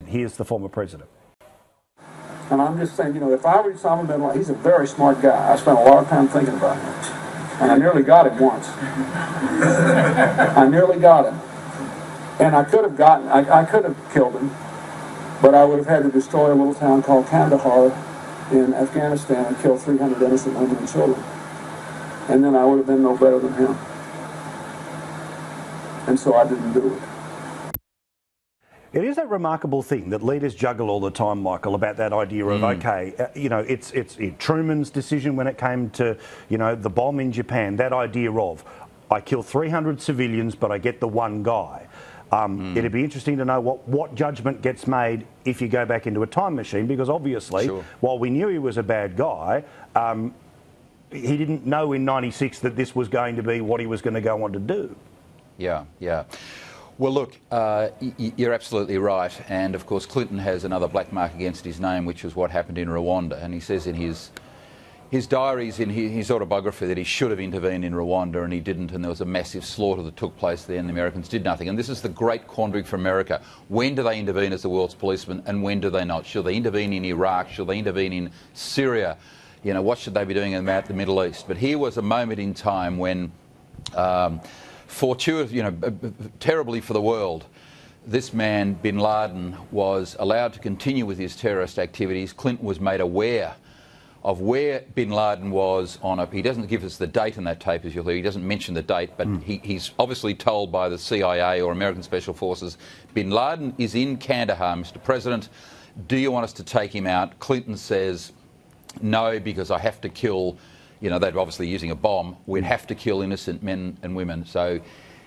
Here's the former president. And I'm just saying, you know, if I were Osama Bin Laden, he's a very smart guy. I spent a lot of time thinking about him. And I nearly got him once. I nearly got him. And I could have killed him, but I would have had to destroy a little town called Kandahar in Afghanistan and kill 300 innocent women and children. And then I would have been no better than him. And so I didn't do it. It is that remarkable thing that leaders juggle all the time, Michael, about that idea of, okay, you know, it's Truman's decision when it came to, you know, the bomb in Japan, that idea of, I kill 300 civilians, but I get the one guy. It'd be interesting to know what judgment gets made if you go back into a time machine, because obviously, while we knew he was a bad guy, he didn't know in '96 that this was going to be what he was going to go on to do. Yeah, yeah. Well, look, you're absolutely right. And, of course, Clinton has another black mark against his name, which was what happened in Rwanda. And he says in his diaries, in his autobiography, that he should have intervened in Rwanda and he didn't, and there was a massive slaughter that took place there and the Americans did nothing. And this is the great quandary for America. When do they intervene as the world's policeman and when do they not? Should they intervene in Iraq? Should they intervene in Syria? You know, what should they be doing about the Middle East? But here was a moment in time when... fortuitous, you know, terribly for the world, this man, Bin Laden, was allowed to continue with his terrorist activities. Clinton was made aware of where Bin Laden was on a... He doesn't give us the date in that tape, as you'll hear. He doesn't mention the date, but he's obviously told by the CIA or American Special Forces, Bin Laden is in Kandahar, Mr. President. Do you want us to take him out? Clinton says, no, because I have to kill... You know, they're obviously using a bomb. We'd have to kill innocent men and women. So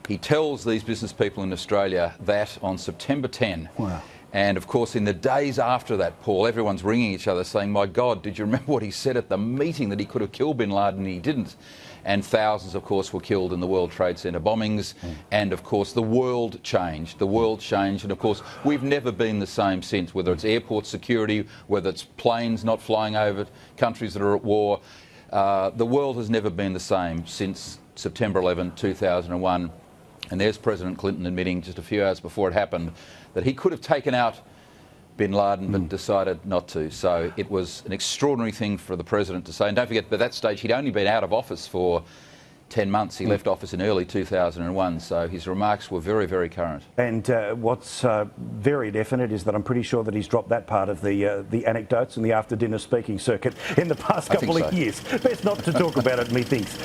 he tells these business people in Australia that on September 10. Wow. And, of course, in the days after that, Paul, everyone's ringing each other saying, my God, did you remember what he said at the meeting, that he could have killed Bin Laden and he didn't? And thousands, of course, were killed in the World Trade Center bombings. And, of course, the world changed. The world changed. And, of course, we've never been the same since, whether it's airport security, whether it's planes not flying over countries that are at war. The world has never been the same since September 11, 2001. And there's President Clinton admitting just a few hours before it happened that he could have taken out Bin Laden but decided not to. So it was an extraordinary thing for the President to say. And don't forget, by that stage, he'd only been out of office for 10 months. He left office in early 2001, so his remarks were very, very current. And what's very definite is that I'm pretty sure that he's dropped that part of the anecdotes and the after-dinner speaking circuit in the past couple of years. Best not to talk about it, methinks.